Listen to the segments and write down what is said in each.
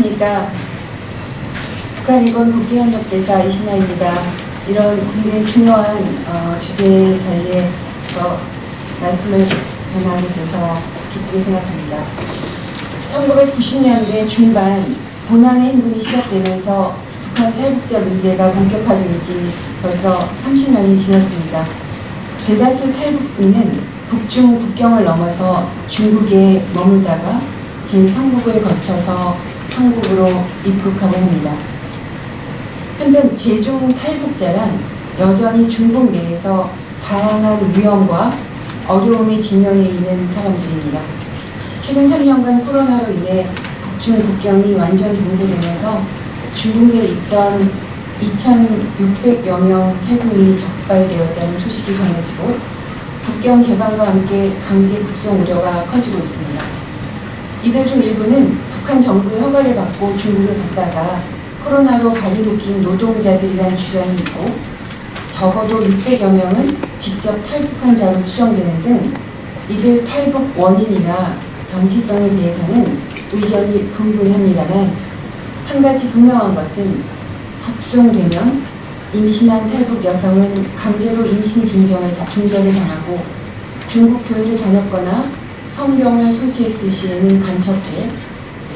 안녕하십니까. 북한인권 국제협력대사 이신아입니다. 이런 굉장히 중요한 주제 자리에서 말씀을 전하게 돼서 기쁘게 생각합니다. 1990년대 중반 고난의 행군이 시작되면서 북한 탈북자 문제가 본격화된 지 벌써 30년이 지났습니다. 대다수 탈북민은 북중 국경을 넘어서 중국에 머물다가 제3국을 거쳐서 한국으로 입국하고 합니다. 한편 제중 탈북자란 여전히 중국 내에서 다양한 위험과 어려움에 직면해 있는 사람들입니다. 최근 3년간 코로나로 인해 북중 국경이 완전 봉쇄되면서 중국에 있던 2,600여 명 탈북민이 적발되었다는 소식이 전해지고 국경 개방과 함께 강제 북송 우려가 커지고 있습니다. 이들 중 일부는 북한 정부의 허가를 받고 중국에 갔다가 코로나로 발이 묶인 노동자들이라는 주장이 있고 적어도 600여 명은 직접 탈북한 자로 추정되는 등 이들 탈북 원인이나 정체성에 대해서는 의견이 분분합니다만 한 가지 분명한 것은 북송되면 임신한 탈북 여성은 강제로 임신 중절을 당하고 중국 교회를 다녔거나 성병을 소지했을 시에는 간첩죄,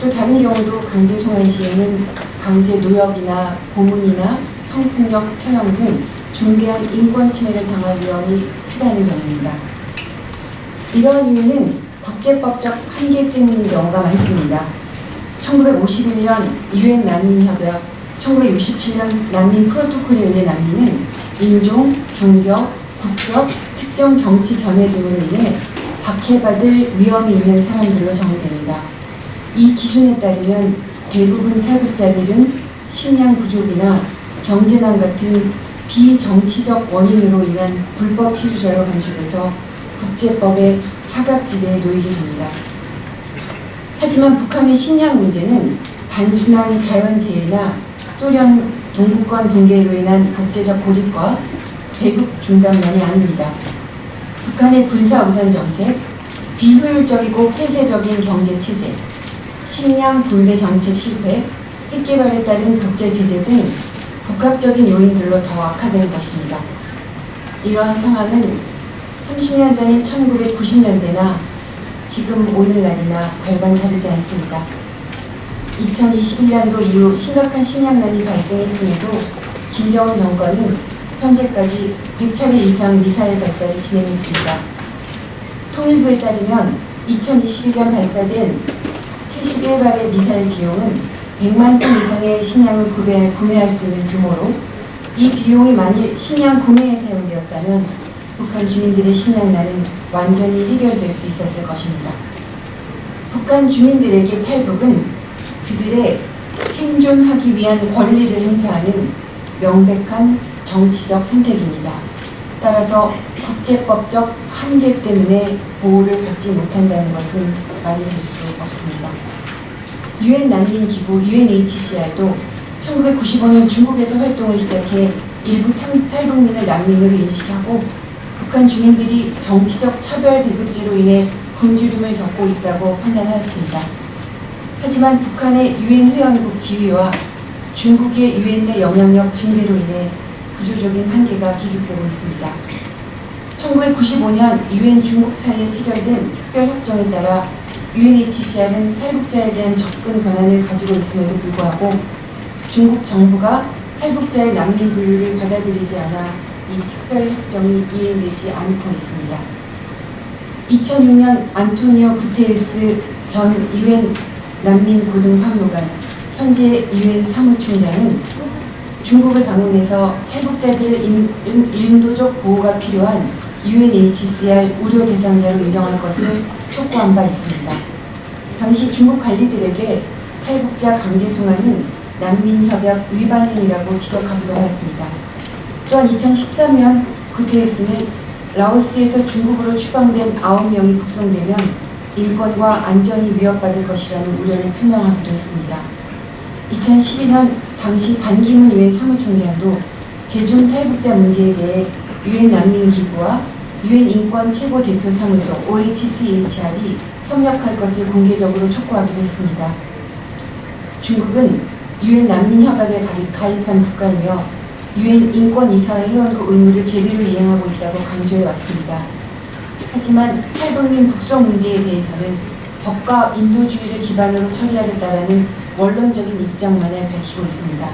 또 다른 경우도 강제 송환 시에는 강제 노역이나 고문이나 성폭력 처형 등 중대한 인권 침해를 당할 위험이 크다는 점입니다. 이러한 이유는 국제법적 한계 때문인 경우가 많습니다. 1951년 유엔 난민협약, 1967년 난민 프로토콜에 의해 난민은 인종, 종교, 국적, 특정 정치 견해 등으로 인해 박해받을 위험이 있는 사람들로 정의됩니다. 이 기준에 따르면 대부분 탈북자들은 식량 부족이나 경제난 같은 비정치적 원인으로 인한 불법 체류자로 간주돼서 국제법의 사각지대에 놓이게 됩니다. 하지만 북한의 식량 문제는 단순한 자연재해나 소련 동구권 붕괴로 인한 국제적 고립과 배급 중단만이 아닙니다. 북한의 군사우선 정책, 비효율적이고 폐쇄적인 경제체제, 식량 분배 정책 실패, 핵개발에 따른 국제제재 등 복합적인 요인들로 더 악화되는 것입니다. 이러한 상황은 30년 전인 1990년대나 지금 오늘날이나 별반 다르지 않습니다. 2021년도 이후 심각한 식량난이 발생했음에도 김정은 정권은 현재까지 100차례 이상 미사일 발사를 진행했습니다. 통일부에 따르면 2021년 발사된 71발의 미사일 비용은 100만 톤 이상의 식량을 구매할 수 있는 규모로 이 비용이 만일 식량 구매에 사용되었다면 북한 주민들의 식량난은 완전히 해결될 수 있었을 것입니다. 북한 주민들에게 탈북은 그들의 생존하기 위한 권리를 행사하는 명백한 정치적 선택입니다. 따라서 국제법적 한계 때문에 보호를 받지 못한다는 것은 말이 될 수 없습니다. 유엔 난민기구 UNHCR도 1995년 중국에서 활동을 시작해 일부 탈북민을 난민으로 인식하고 북한 주민들이 정치적 차별 배급제로 인해 굶주림을 겪고 있다고 판단하였습니다. 하지만 북한의 유엔 회원국 지위와 중국의 유엔 내 영향력 증대로 인해 구조적인 한계가 계속되고 있습니다. 1995년 유엔 중국 사이에 체결된 특별협정에 따라 UNHCR은 탈북자에 대한 접근 권한을 가지고 있음에도 불구하고 중국 정부가 탈북자의 난민 분류를 받아들이지 않아 이 특별협정이 이행되지 않고 있습니다. 2006년 안토니오 구테레스 전 유엔 난민 고등판무관, 현재 유엔 사무총장은 중국을 방문해서 탈북자들을 인도적 보호가 필요한 UNHCR 우려 대상자로 인정할 것을 촉구한 바 있습니다. 당시 중국 관리들에게 탈북자 강제 송환은 난민협약 위반 행위라고 지적하기도 하였습니다. 또한 2013년 구테레스는 라오스에서 중국으로 추방된 9명이 북송되면 인권과 안전이 위협받을 것이라는 우려를 표명하기도 했습니다. 2012년 당시 반기문 유엔 사무총장도 제중 탈북자 문제에 대해 유엔 난민기구와 유엔 인권 최고 대표 사무소 OHCHR이 협력할 것을 공개적으로 촉구하기도 했습니다. 중국은 유엔 난민협약에 가입한 국가이며 유엔 인권이사회 회원국 의무를 제대로 이행하고 있다고 강조해 왔습니다. 하지만 탈북민 북송 문제에 대해서는 법과 인도주의를 기반으로 처리하겠다라는 원론적인 입장만을 밝히고 있습니다.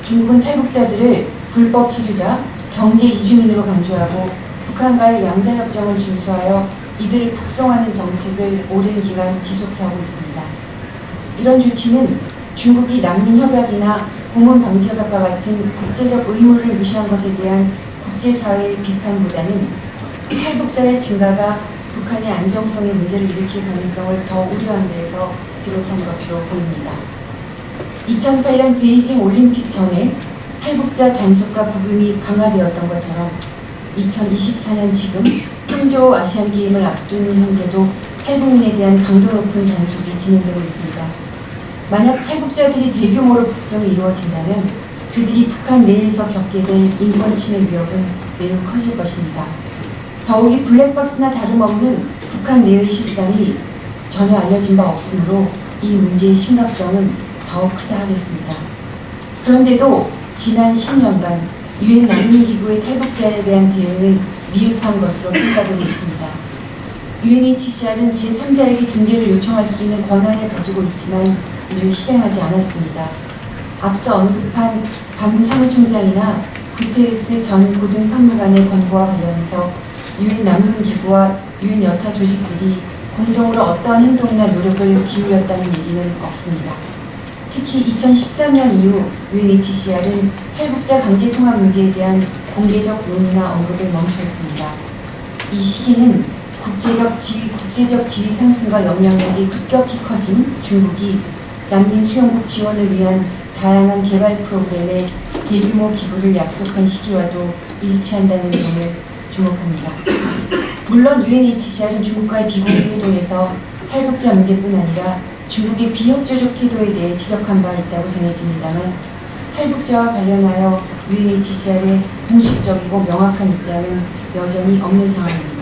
중국은 탈북자들을 불법 체류자, 경제 이주민으로 간주하고 북한과의 양자협정을 준수하여 이들을 북송하는 정책을 오랜 기간 지속해오고 있습니다. 이런 조치는 중국이 난민협약이나 공문방지협약과 같은 국제적 의무를 무시한 것에 대한 국제사회의 비판보다는 탈북자의 증가가 북한의 안정성에 문제를 일으킬 가능성을 더 우려한 데에서 비롯한 것으로 보입니다. 2008년 베이징 올림픽 전에 탈북자 단속과 구금이 강화되었던 것처럼 2024년 지금 항저우 아시안게임을 앞둔 현재도 탈북민에 대한 강도 높은 단속이 진행되고 있습니다. 만약 탈북자들이 대규모로 북송이 이루어진다면 그들이 북한 내에서 겪게 될 인권 침해 위협은 매우 커질 것입니다. 더욱이 블랙박스나 다름없는 북한 내의 실상이 전혀 알려진 바 없으므로 이 문제의 심각성은 더욱 크다 하겠습니다. 그런데도 지난 10년간 유엔 난민기구의 탈북자에 대한 대응은 미흡한 것으로 평가되고 있습니다. UNHCR은 제3자에게 중재를 요청할 수 있는 권한을 가지고 있지만 이를 실행하지 않았습니다. 앞서 언급한 반부 사무총장이나 구테레스 전 고등판무관의 권고와 관련해서 유엔 난민기구와 유엔 여타 조직들이 공동으로 어떠한 행동이나 노력을 기울였다는 얘기는 없습니다. 특히 2013년 이후 UNHCR은 탈북자 강제 송환 문제에 대한 공개적 논의나 언급을 멈추었습니다. 이 시기는 국제적 지위 상승과 영향력이 급격히 커진 중국이 난민 수용국 지원을 위한 다양한 개발 프로그램에 대규모 기부를 약속한 시기와도 일치한다는 점을 주목합니다. 물론 UNHCR은 중국과의 비공개 회동에서 탈북자 문제뿐 아니라 중국의 비협조적 태도에 대해 지적한 바 있다고 전해집니다만 탈북자와 관련하여 UNHCR의 공식적이고 명확한 입장은 여전히 없는 상황입니다.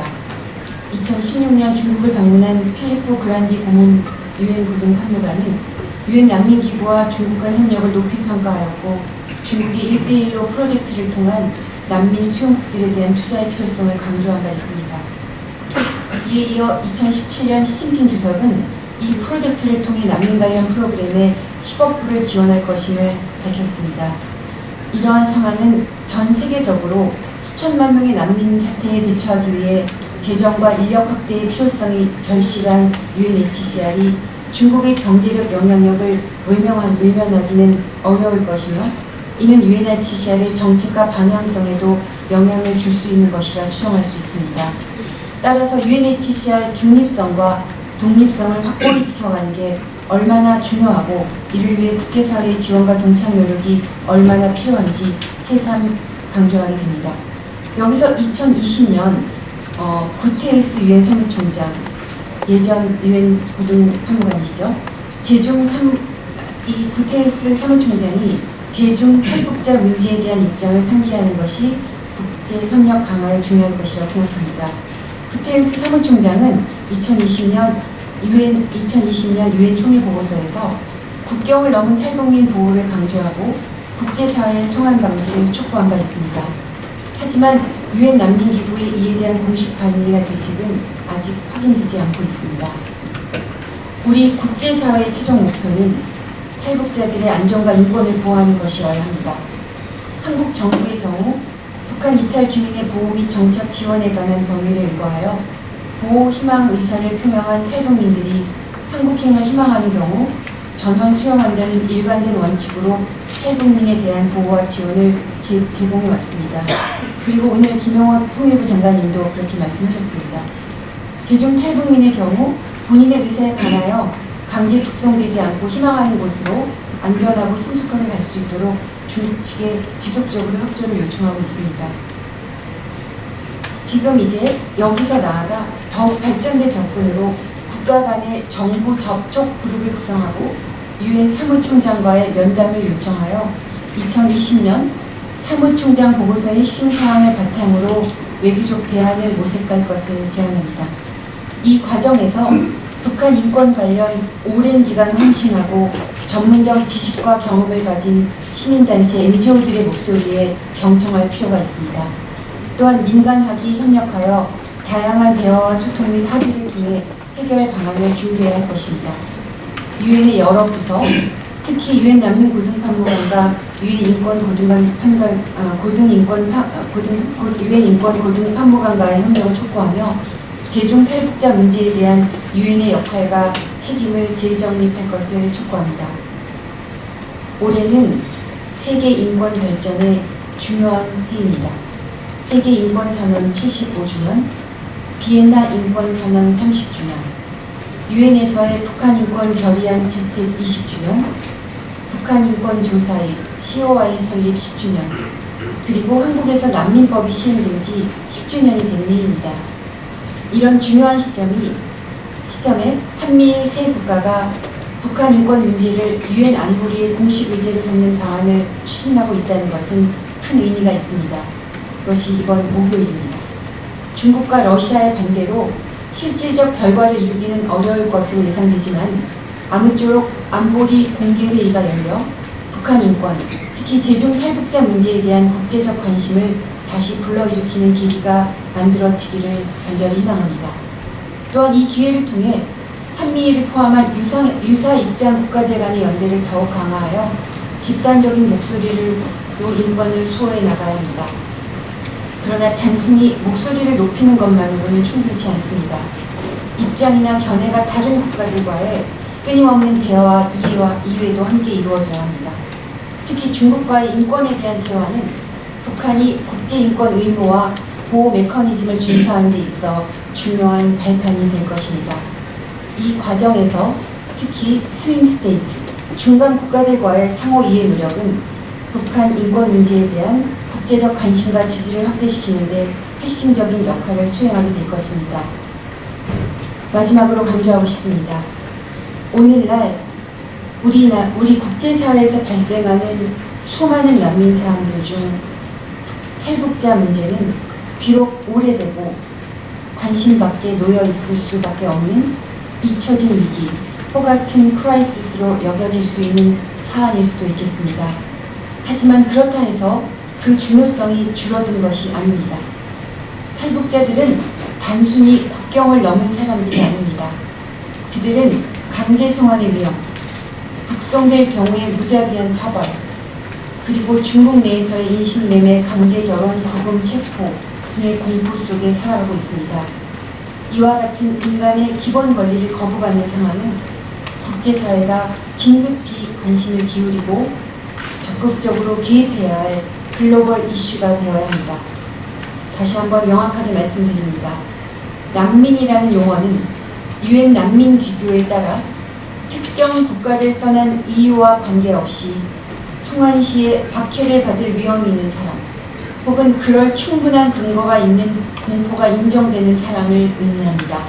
2016년 중국을 방문한 필리포 그란디 고문 유엔 고등판무관은 유엔 난민기구와 중국 간 협력을 높이 평가하였고 중국이 1대1로 프로젝트를 통한 난민 수용국들에 대한 투자의 필요성을 강조한 바 있습니다. 이에 이어 2017년 시진핑 주석은 이 프로젝트를 통해 난민 관련 프로그램에 10억 불을 지원할 것임을 밝혔습니다. 이러한 상황은 전 세계적으로 수천만 명의 난민 사태에 대처하기 위해 재정과 인력 확대의 필요성이 절실한 UNHCR이 중국의 경제력 영향력을 외면하기는 어려울 것이며 이는 UNHCR의 정책과 방향성에도 영향을 줄 수 있는 것이라 추정할 수 있습니다. 따라서 UNHCR 중립성과 독립성을 확고히 지켜가는 게 얼마나 중요하고 이를 위해 국제사회의 지원과 동참 노력이 얼마나 필요한지 새삼 강조하게 됩니다. 여기서 2020년 구테레스 유엔 사무총장, 예전 유엔 고등판무관이시죠. 이 구테레스 사무총장이 제중 탈북자 문제에 대한 입장을 상기하는 것이 국제협력 강화에 중요할 것이라고 생각합니다. 구테레스 사무총장은 2020년 유엔 총회 보고서에서 국경을 넘은 탈북민 보호를 강조하고 국제사회의 송환 방지를 촉구한 바 있습니다. 하지만 유엔 난민기구의 이에 대한 공식 반응이나 대책은 아직 확인되지 않고 있습니다. 우리 국제사회의 최종 목표는 탈북자들의 안전과 인권을 보호하는 것이어야 합니다. 한국 정부의 경우 북한 이탈 주민의 보호 및 정착 지원에 관한 법률에 의거하여 보호 희망 의사를 표명한 탈북민들이 한국행을 희망하는 경우 전원 수용한다는 일관된 원칙으로 탈북민에 대한 보호와 지원을 제공해 왔습니다. 그리고 오늘 김용호 통일부 장관님도 그렇게 말씀하셨습니다. 제중 탈북민의 경우 본인의 의사에 반하여 강제 북송되지 않고 희망하는 곳으로 안전하고 신속하게 갈 수 있도록 중국 측에 지속적으로 협조를 요청하고 있습니다. 지금 이제 여기서 나아가 더욱 발전된 접근으로 국가 간의 정부 접촉 그룹을 구성하고 유엔 사무총장과의 면담을 요청하여 2020년 사무총장 보고서의 핵심 사항을 바탕으로 외교적 대안을 모색할 것을 제안합니다. 이 과정에서 북한 인권 관련 오랜 기간 헌신하고 전문적 지식과 경험을 가진 시민단체 NGO들의 목소리에 경청할 필요가 있습니다. 또한 민간학이 협력하여 다양한 대화와 소통 및 합의를 통해 해결 방안을 조율해야 할 것입니다. 유엔의 여러 부서, 특히 유엔 난민고등판무관과 유엔 인권고등판무관과의 협력을 촉구하며 제종 탈북자 문제에 대한 유엔의 역할과 책임을 재정립할 것을 촉구합니다. 올해는 세계 인권 발전의 중요한 해입니다. 세계 인권 선언 75주년, 비엔나 인권 선언 30주년, 유엔에서의 북한 인권 결의안 채택 20주년, 북한 인권 조사회 COI 설립 10주년, 그리고 한국에서 난민법이 시행된 지 10주년이 된 해입니다. 이런 중요한 시점에 한미일 세 국가가 북한 인권 문제를 유엔 안보리의 공식 의제로 삼는 방안을 추진하고 있다는 것은 큰 의미가 있습니다. 그것이 이번 목요일입니다. 중국과 러시아의 반대로 실질적 결과를 이루기는 어려울 것으로 예상되지만 아무쪼록 안보리 공개회의가 열려 북한 인권, 특히 제종 탈북자 문제에 대한 국제적 관심을 다시 불러일으키는 계기가 만들어지기를 간절히 희망합니다. 또한 이 기회를 통해 한미일을 포함한 유사 입장 국가들 간의 연대를 더욱 강화하여 집단적인 목소리로 인권을 수호해 나가야 합니다. 그러나 단순히 목소리를 높이는 것만으로는 충분치 않습니다. 입장이나 견해가 다른 국가들과의 끊임없는 대화와 이해도 함께 이루어져야 합니다. 특히 중국과의 인권에 대한 대화는 북한이 국제인권 의무와 보호 메커니즘을 준수하는 데 있어 중요한 발판이 될 것입니다. 이 과정에서 특히 스윙 스테이트, 중간 국가들과의 상호 이해 노력은 북한 인권 문제에 대한 국제적 관심과 지지를 확대시키는 데 핵심적인 역할을 수행하게 될 것입니다. 마지막으로 강조하고 싶습니다. 오늘날 우리 국제사회에서 발생하는 수많은 난민 사항들 중 탈북자 문제는 비록 오래되고 관심 밖에 놓여 있을 수밖에 없는 잊혀진 위기, 호 같은 크라이시스로 여겨질 수 있는 사안일 수도 있겠습니다. 하지만 그렇다 해서 그 중요성이 줄어든 것이 아닙니다. 탈북자들은 단순히 국경을 넘은 사람들이 아닙니다. 그들은 강제 송환의 위험, 북송될 경우에 무자비한 처벌, 그리고 중국 내에서의 인신매매, 강제 결혼, 구금, 체포 등의 공포 속에 살아가고 있습니다. 이와 같은 인간의 기본 권리를 거부받는 상황은 국제사회가 긴급히 관심을 기울이고 적극적으로 개입해야 할 글로벌 이슈가 되어야 합니다. 다시 한번 명확하게 말씀드립니다. 난민이라는 용어는 유엔 난민 기구에 따라 특정 국가를 떠난 이유와 관계없이 송환 시에 박해를 받을 위험이 있는 사람, 혹은 그럴 충분한 근거가 있는 공포가 인정되는 사람을 의미합니다.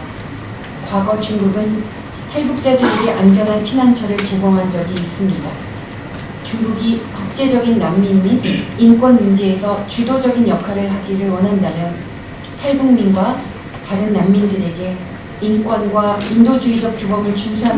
과거 중국은 탈북자들에게 안전한 피난처를 제공한 적이 있습니다. 중국이 국제적인 난민 및 인권 문제에서 주도적인 역할을 하기를 원한다면 탈북민과 다른 난민들에게 인권과 인도주의적 규범을 준수하는